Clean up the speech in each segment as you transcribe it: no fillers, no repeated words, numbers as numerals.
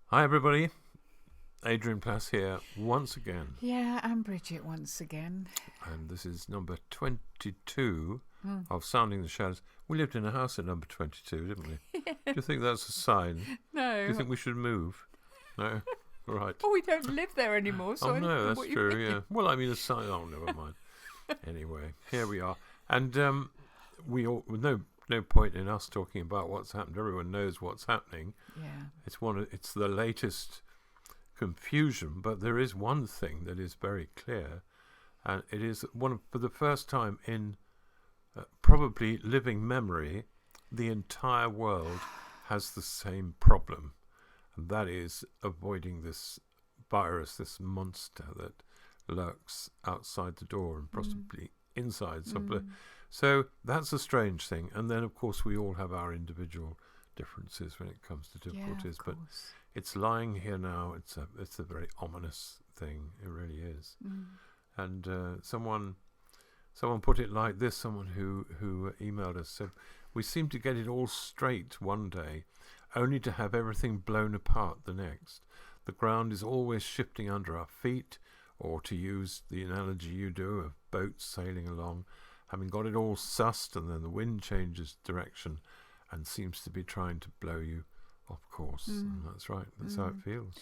Hi everybody, Adrian Plass here once again, Yeah, and Bridget once again. and this is number 22 Mm. of Sounding the Shadows. We lived in a house at number 22, didn't we? Do you think that's a sign? Do No. you think we should move? No? Right. Oh, we don't live there anymore, so Oh I don't no, know that's what you true, mean. yeah. Well, I mean, a sign, oh, never mind. Anyway, here we are. And we all, no point in us talking about what's happened. Everyone knows what's happening. Yeah. It's the latest confusion, but there is one thing that is very clear, and it is for the first time in probably living memory, the entire world has the same problem, and that is avoiding this virus, this monster that lurks outside the door and possibly inside. So that's a strange thing, and then of course we all have our individual differences when it comes to difficulties, Yeah, of but course. it's lying here now. It's a very ominous thing. It really is. And someone put it like this. Someone who emailed us said, "We seem to get it all straight one day, only to have everything blown apart the next. The ground is always shifting under our feet, or to use the analogy you do of boats sailing along, having got it all sussed, and then the wind changes direction and seems to be trying to blow you off course." And that's right. That's how it feels.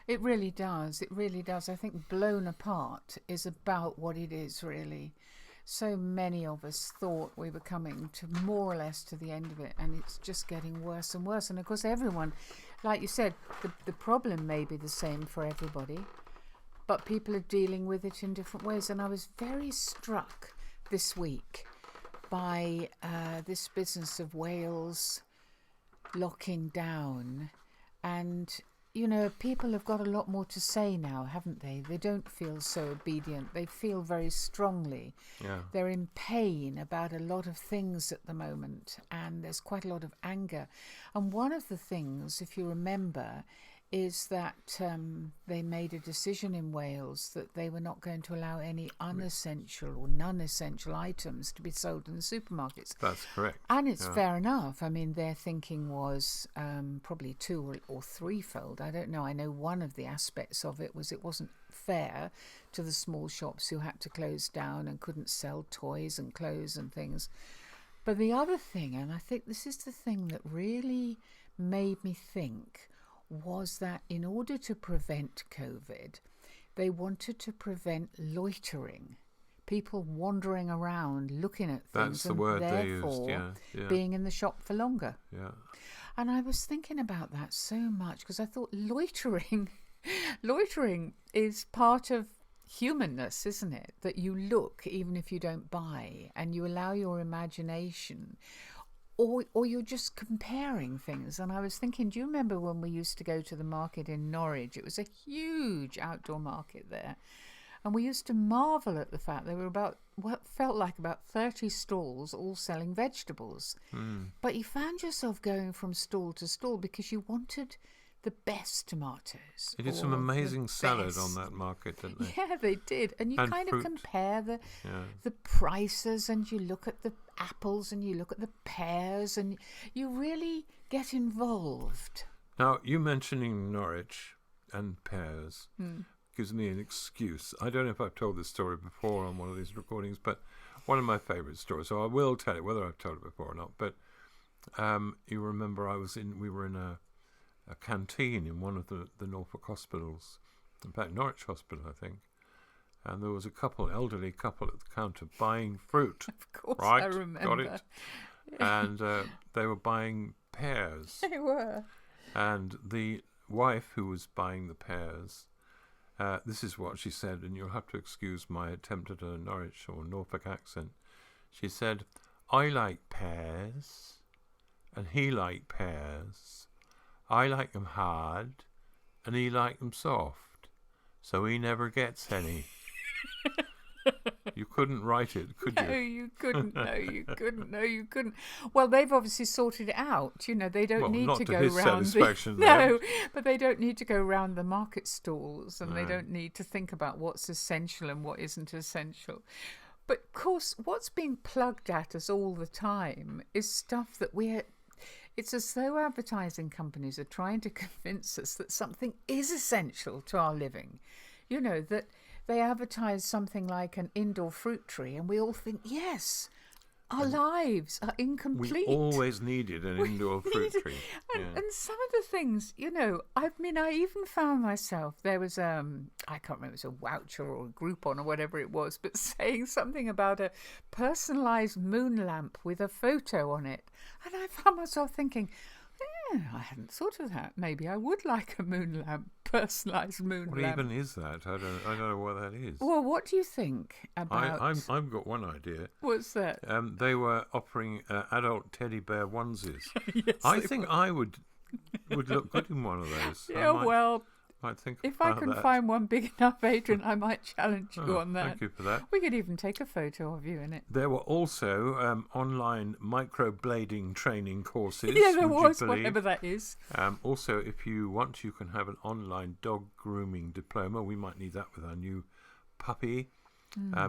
It really does. It really does. I think blown apart is about what it is, really. So many of us thought we were coming to more or less to the end of it, and it's just getting worse and worse. And of course, everyone, like you said, the problem may be the same for everybody, but people are dealing with it in different ways. And I was very struck this week by this business of Wales locking down. And, you know, people have got a lot more to say now, haven't they? They don't feel so obedient. They feel very strongly. Yeah. They're in pain about a lot of things at the moment, and there's quite a lot of anger. And one of the things, if you remember, is that they made a decision in Wales that they were not going to allow any unessential or non-essential items to be sold in the supermarkets. That's correct. And it's fair enough. I mean, their thinking was probably two or threefold. I don't know. I know one of the aspects of it was it wasn't fair to the small shops who had to close down and couldn't sell toys and clothes and things. But the other thing, and I think this is the thing that really made me think, was that in order to prevent COVID, they wanted to prevent loitering, people wandering around looking at things. That's the and word they used. therefore Yeah. being in the shop for longer. Yeah. And I was thinking about that so much because I thought loitering is part of humanness, isn't it? That you look even if you don't buy, and you allow your imagination, or you're just comparing things. And I was thinking, do you remember when we used to go to the market in Norwich? It was a huge outdoor market there. And we used to marvel at the fact there were about what felt like about 30 stalls all selling vegetables. But you found yourself going from stall to stall because you wanted the best tomatoes. They did or some the amazing salad best- on that market, didn't they? Yeah, they did. And you And kind fruit. of compare Yeah. the prices, and you look at the apples and you look at the pears, and you really get involved. Now, you mentioning Norwich and pears gives me an excuse. I don't know if I've told this story before on one of these recordings, but one of my favourite stories. So I will tell it, whether I've told it before or not. But you remember we were in a canteen in one of the Norfolk hospitals, in fact Norwich Hospital, I think, and there was a elderly couple at the counter buying fruit. Of course, Right, I remember. got it. And they were buying pears, They were. and the wife who was buying the pears, this is what she said, and you'll have to excuse my attempt at a Norwich or Norfolk accent. She said, "I like pears, and he like pears. I like them hard, and he like them soft, so he never gets any." You couldn't write it, could No, you? you couldn't. No, you couldn't. No, you couldn't. Well, they've obviously sorted it out. You know, they don't Well, need not to to go his round satisfaction, the they no, but they don't need to go round the market stalls, and they No. don't need to think about what's essential and what isn't essential. But of course, what's being plugged at us all the time is stuff that It's as though advertising companies are trying to convince us that something is essential to our living. You know, that they advertise something like an indoor fruit tree, and we all think, yes, our lives are incomplete. We always needed an indoor fruit tree. And some of the things, you know, I mean, I even found myself, there was, I can't remember, it was a voucher or a Groupon or whatever it was, but saying something about a personalised moon lamp with a photo on it. And I found myself thinking, I hadn't thought of that. Maybe I would like a moon lamp, personalised moon lamp. What even is that? I don't know what that is. Well, what do you think about... I've got one idea. What's that? They were offering adult teddy bear onesies. Yes, I think I would look good in one of those. Yeah, might think if I can find one big enough, Adrian, I might challenge you on that. Thank you for that. We could even take a photo of you in it. There were also online microblading training courses. Yeah, there was, whatever that is. Also, if you want, you can have an online dog grooming diploma. We might need that with our new puppy.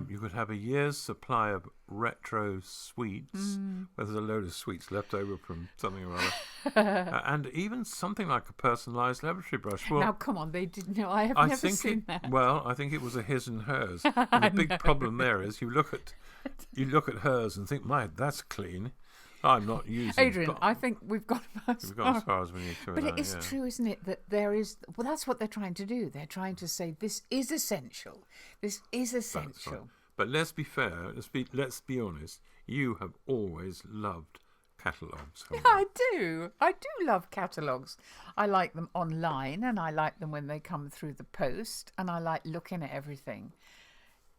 You could have a year's supply of retro sweets, where there's a load of sweets left over from something or other, and even something like a personalised laboratory brush. Well, now, come on, they didn't know. I have never seen that. Well, I think it was a his and hers. And the big problem there is you look at hers and think, that's clean. I'm not using... Adrian, I think we've got as far as we need to. But it is true, isn't it, that there is... Well, that's what they're trying to do. They're trying to say, this is essential. This is essential. Right. But let's be fair. Let's be honest. You have always loved catalogues. Yeah, I do. I do love catalogues. I like them online, and I like them when they come through the post, and I like looking at everything.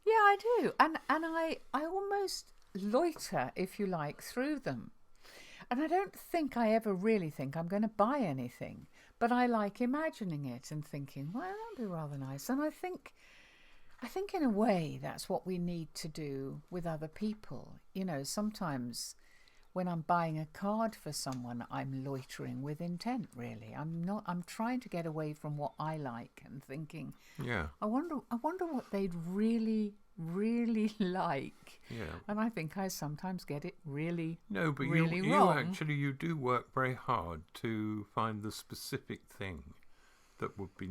Yeah, I do. And I almost... loiter, if you like, through them. And I don't think I ever really think I'm going to buy anything, but I like imagining it and thinking, well, that'd be rather nice. And I think in a way that's what we need to do with other people. You know, sometimes when I'm buying a card for someone, I'm loitering with intent, really. I'm trying to get away from what I like and thinking, I wonder what they'd really like. Yeah. And I think I sometimes get it really wrong. You do work very hard to find the specific thing that would be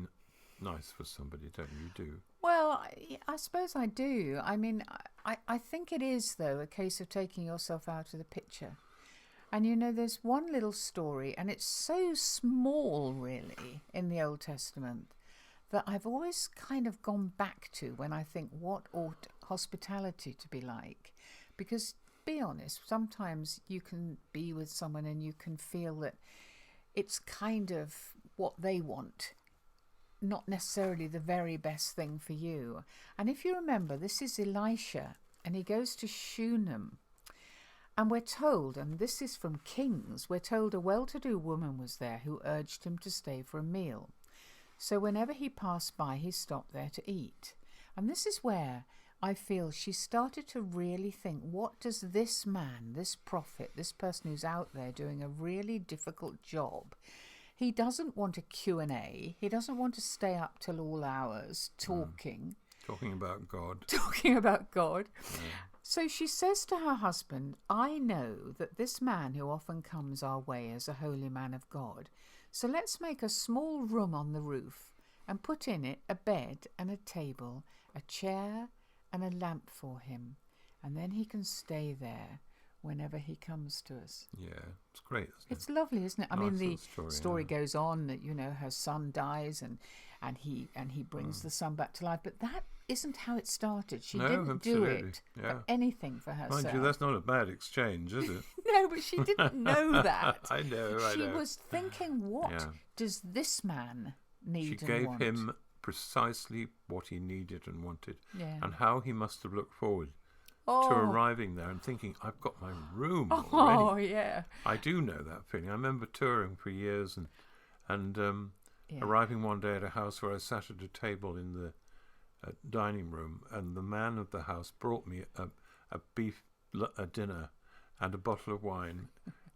nice for somebody, don't you? Do? Well, I suppose I do. I mean, I think it is, though, a case of taking yourself out of the picture. And, you know, there's one little story, and it's so small, really, in the Old Testament, that I've always kind of gone back to when I think, what ought hospitality to be like? Because, be honest, sometimes you can be with someone and you can feel that it's kind of what they want, not necessarily the very best thing for you. And if you remember, this is Elisha, and he goes to Shunem. And we're told, and this is from Kings, we're told a well-to-do woman was there who urged him to stay for a meal. So whenever he passed by, he stopped there to eat. And this is where I feel she started to really think, what does this man, this prophet, this person who's out there doing a really difficult job, he doesn't want a Q&A. He doesn't want to stay up till all hours talking. Talking about God. Talking about God. Yeah. So she says to her husband, I know that this man who often comes our way is a holy man of God. So let's make a small room on the roof and put in it a bed and a table, a chair and a lamp for him. And then he can stay there whenever he comes to us. Yeah, it's great, isn't it? It's lovely, isn't it? I nice mean, the story yeah. goes on that, you know, her son dies and he brings the son back to life. But that isn't how it started. She didn't do it for anything for herself. Mind you, that's not a bad exchange, is it? No, but she didn't know that. I know. She was thinking, what does this man need and want? She gave him precisely what he needed and wanted, and how he must have looked forward to arriving there and thinking, I've got my room already. Oh, yeah. I do know that feeling. I remember touring for years and arriving one day at a house where I sat at a table in the dining room, and the man of the house brought me a beef dinner and a bottle of wine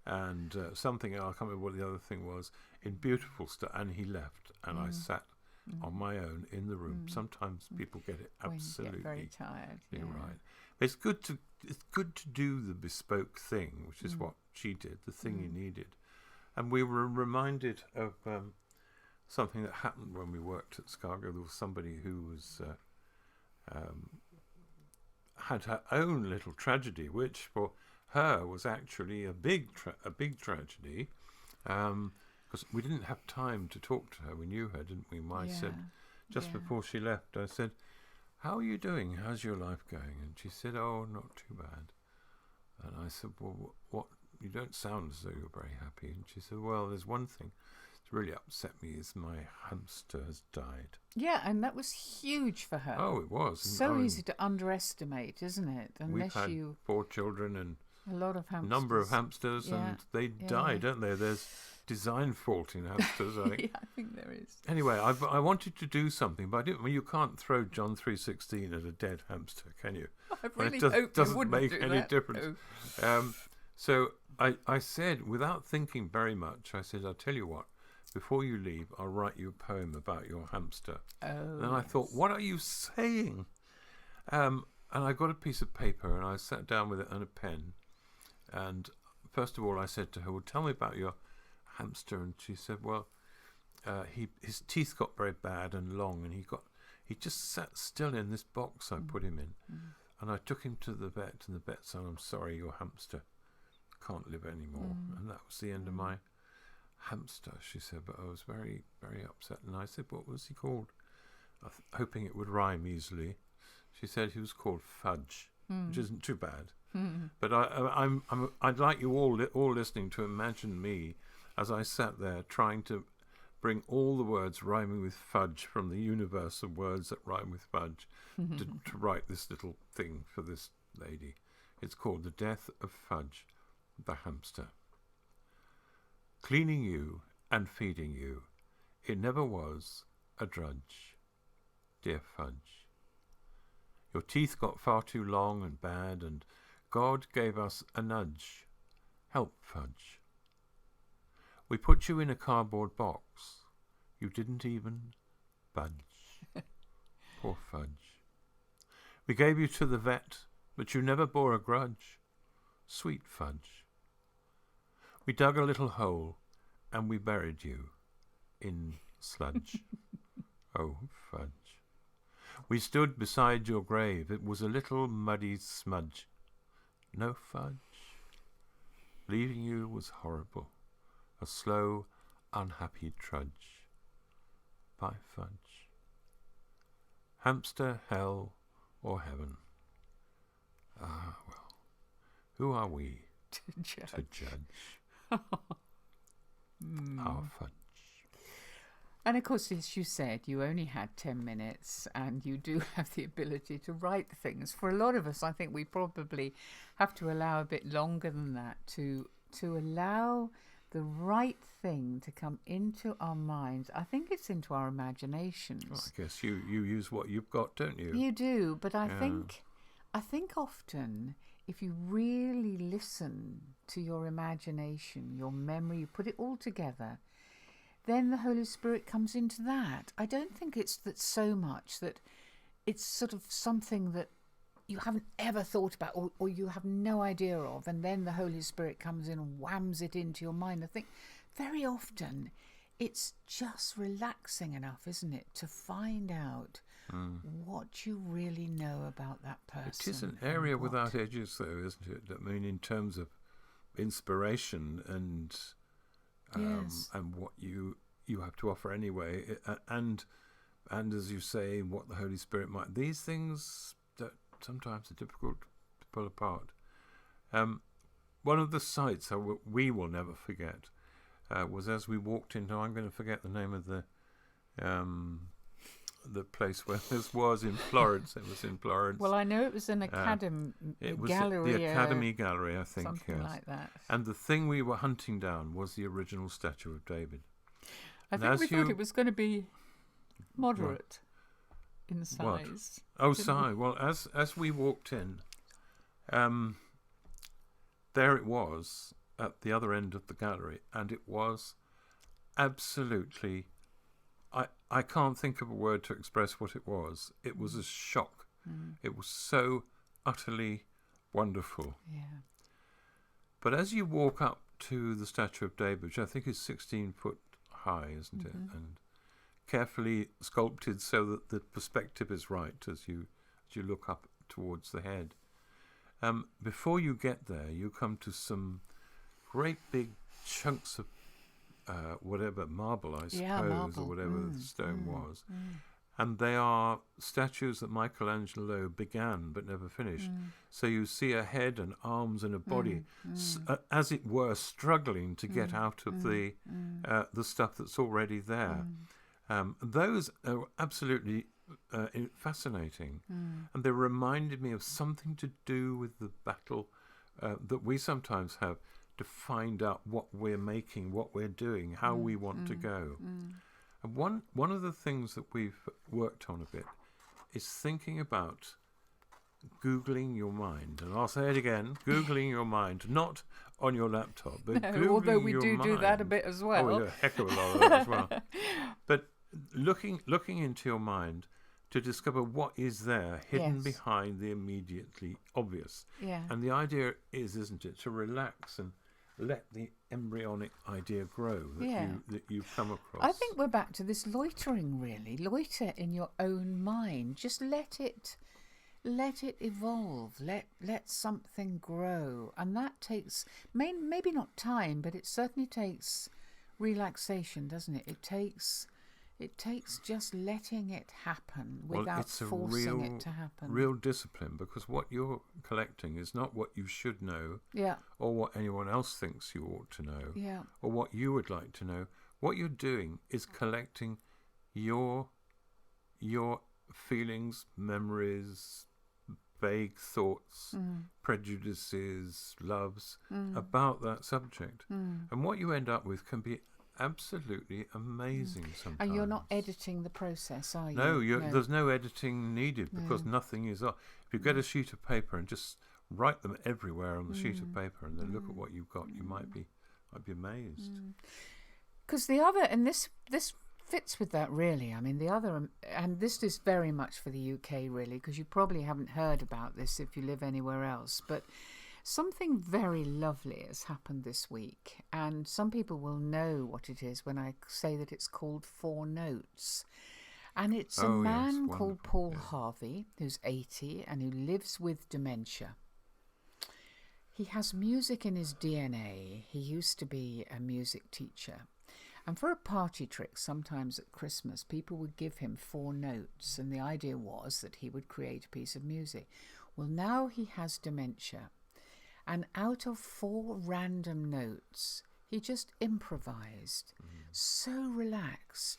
and something, I can't remember what the other thing was, in beautiful stuff, and he left, and I sat on my own in the room. Sometimes people get it absolutely when you get very tired. You're right. It's good to do the bespoke thing, which is what she did, the thing you needed. And we were reminded of something that happened when we worked at Scargo. There was somebody who was had her own little tragedy, which for her was actually a big tragedy, because we didn't have time to talk to her. We knew her, didn't we? I said just before she left, I said, "How are you doing? How's your life going?" And she said, "Oh, not too bad." And I said, "Well, what? You don't sound as though you're very happy." And she said, "Well, there's one thing that's really upset me is my hamster has died." Yeah, and that was huge for her. Oh, it was. So easy to underestimate, isn't it? Unless we've had 4 children and a lot of hamsters. Number of hamsters, and they die, don't they? There's design fault in hamsters, I think. Yeah, I think there is. Anyway, I wanted to do something, but I didn't. Well, you can't throw John 3:16 at a dead hamster, can you? I really hope you doesn't wouldn't make do any that, difference. So I said, without thinking very much, I said, "I'll tell you what. Before you leave, I'll write you a poem about your hamster." And I thought, what are you saying? And I got a piece of paper and I sat down with it and a pen. And first of all, I said to her, "Well, tell me about your hamster." And she said, "Well, his teeth got very bad and long, and he just sat still in this box I put him in. And I took him to the vet, and the vet said, 'I'm sorry, your hamster can't live anymore.' And that was the end of my hamster," she said. But I was very, very upset. And I said, "What was he called?" Hoping it would rhyme easily. She said he was called Fudge, which isn't too bad. But I'd like you all listening to imagine me as I sat there trying to bring all the words rhyming with fudge from the universe of words that rhyme with fudge to write this little thing for this lady. It's called The Death of Fudge, the Hamster. Cleaning you and feeding you, it never was a drudge, dear Fudge. Your teeth got far too long and bad, and God gave us a nudge. Help, Fudge. We put you in a cardboard box. You didn't even budge. Poor Fudge. We gave you to the vet, but you never bore a grudge. Sweet Fudge. We dug a little hole, and we buried you in sludge. Oh, Fudge. We stood beside your grave. It was a little muddy smudge. No Fudge. Leaving you was horrible. A slow, unhappy trudge. Bye, Fudge. Hamster, hell, or heaven? Ah, well, who are we to judge? Our Fudge. And of course, as you said, you only had 10 minutes and you do have the ability to write things. For a lot of us, I think we probably have to allow a bit longer than that to allow the right thing to come into our minds. I think it's into our imaginations. Well, I guess you use what you've got, don't you? You do, but I think often if you really listen to your imagination, your memory, you put it all together, then the Holy Spirit comes into that. I don't think it's that so much that it's sort of something that you haven't ever thought about or you have no idea of, and then the Holy Spirit comes in and whams it into your mind. I think very often it's just relaxing enough, isn't it, to find out what you really know about that person. It is an area without edges, though, isn't it? I mean, in terms of inspiration and what you have to offer anyway, and as you say, what the Holy Spirit might. These things that sometimes are difficult to pull apart. One of the sights we will never forget was as we walked into. I'm going to forget the name of the place where this was in Florence. It was in Florence. Well, I know it was an Academy gallery. The Academy Gallery, I think. Something like that. And the thing we were hunting down was the original statue of David. I think we thought it was going to be moderate in size. Size. Well, as we walked in, there it was at the other end of the gallery, and it was absolutely... I can't think of a word to express what it was. It was a shock. It was so utterly wonderful. Yeah. But as you walk up to the statue of David, which I think is 16 foot high, isn't it? And carefully sculpted so that the perspective is right as you look up towards the head. Before you get there, you come to some great big chunks of whatever, marble, I suppose, or whatever the stone was. And they are statues that Michelangelo began but never finished. So you see a head and arms and a body, as it were, struggling to get out of the stuff that's already there. Those are absolutely fascinating. And they reminded me of something to do with the battle that we sometimes have to find out what we're making, what we're doing, how we want to go. And one of the things that we've worked on a bit is thinking about Googling your mind. And I'll say it again, Googling your mind, not on your laptop, but Googling although we your do mind. that a bit as well. Oh, yeah, a heck of a lot of that as well. But looking into your mind to discover what is there hidden behind the immediately obvious. Yeah. And the idea is, isn't it, to relax and let the embryonic idea grow that you've come across. I think we're back to this loitering, really. Loiter in your own mind. Just let it evolve. Let something grow. And that takes, maybe not time, but it certainly takes relaxation, doesn't it? It takes just letting it happen without forcing it to happen. Real discipline, because what you're collecting is not what you should know, or what anyone else thinks you ought to know, or what you would like to know. What you're doing is collecting your feelings, memories, vague thoughts, prejudices, loves about that subject. And what you end up with can be absolutely amazing sometimes. And you're not editing the process, are you? No, there's no editing needed because nothing is up. If you get a sheet of paper and just write them everywhere on the sheet of paper and then look at what you've got, you might be amazed. Because the other, and this fits with that really. I mean, the other, and this is very much for the UK really, because you probably haven't heard about this if you live anywhere else, but something very lovely has happened this week, and some people will know what it is when I say that it's called 4 Notes. And it's a man called Paul Harvey, who's 80 and who lives with dementia. He has music in his DNA. He used to be a music teacher. And for a party trick, sometimes at Christmas, people would give him 4 notes, and the idea was that he would create a piece of music. Well, now he has dementia. And out of 4 random notes, he just improvised. So relaxed,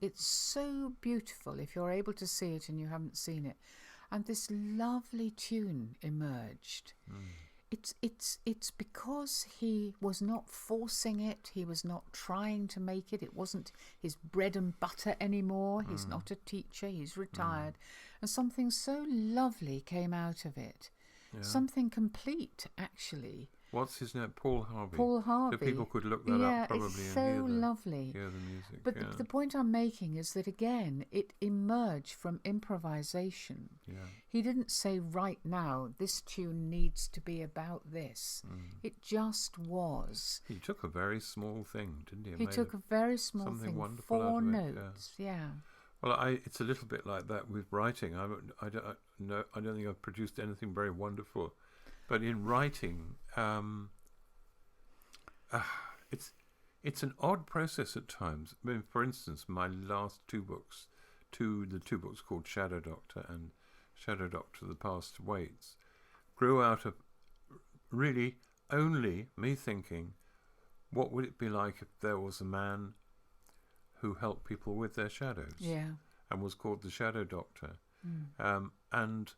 it's so beautiful if you're able to see it and you haven't seen it. And this lovely tune emerged. It's because he was not forcing it, he was not trying to make it. It wasn't his bread and butter anymore. He's not a teacher, he's retired. And something so lovely came out of it. Yeah. Something complete, actually. What's his name? Paul Harvey. Paul Harvey. So people could look that up probably it's and so lovely. Hear the music. But the point I'm making is that, again, it emerged from improvisation. Yeah. He didn't say, right now, this tune needs to be about this. It just was. He took a very small thing, didn't he? He took a very small something thing. Wonderful 4 notes, Well, it's a little bit like that with writing. I don't think I've produced anything very wonderful, but in writing, it's an odd process at times. I mean, for instance, my last 2 books, the 2 books called Shadow Doctor and Shadow Doctor: The Past Waits, grew out of really only me thinking, what would it be like if there was a man who helped people with their shadows, and was called the Shadow Doctor. And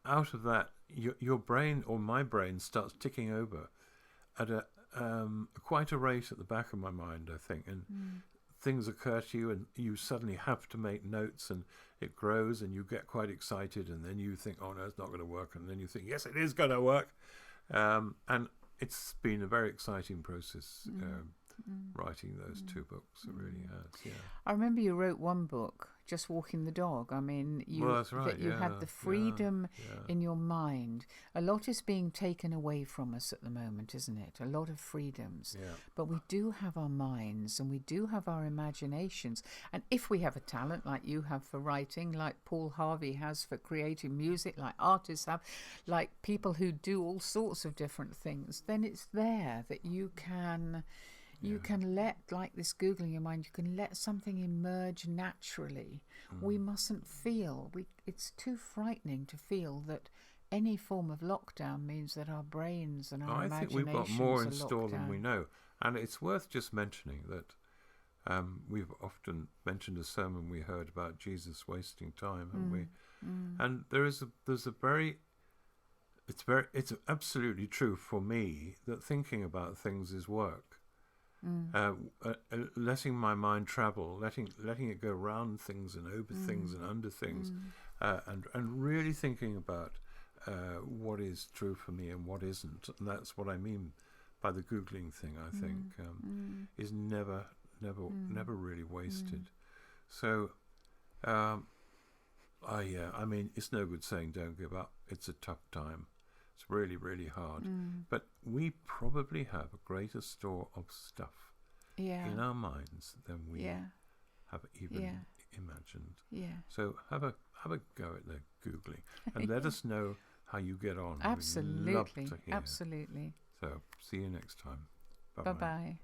out of that, your brain, or my brain, starts ticking over at quite a rate at the back of my mind, I think, and things occur to you and you suddenly have to make notes, and it grows and you get quite excited, and then you think, oh no, it's not going to work, and then you think, yes, it is going to work. And it's been a very exciting process writing those 2 books. It really has. I remember you wrote one book just walking the dog. I mean, that's right. that you have the freedom in your mind. A lot is being taken away from us at the moment, isn't it? A lot of freedoms. Yeah. But we do have our minds and we do have our imaginations. And if we have a talent like you have for writing, like Paul Harvey has for creating music, like artists have, like people who do all sorts of different things, then it's there that you can let, like this Googling your mind, you can let something emerge naturally. We mustn't feel, it's too frightening to feel that any form of lockdown means that our brains and our imaginations I think we've got more in are store locked than down. we know. And it's worth just mentioning that we've often mentioned a sermon we heard about Jesus wasting time, haven't we? And there's it's absolutely true for me that thinking about things is work. Letting my mind travel, letting it go around things and over things and under things, and really thinking about what is true for me and what isn't. And that's what I mean by the Googling thing. I think is never really wasted. So I mean, it's no good saying don't give up. It's a tough time. It's really, really hard. But we probably have a greater store of stuff in our minds than we have even imagined. Yeah. So have a go at the Googling and let us know how you get on. Absolutely. We'd love to hear. Absolutely. So see you next time. Bye-bye.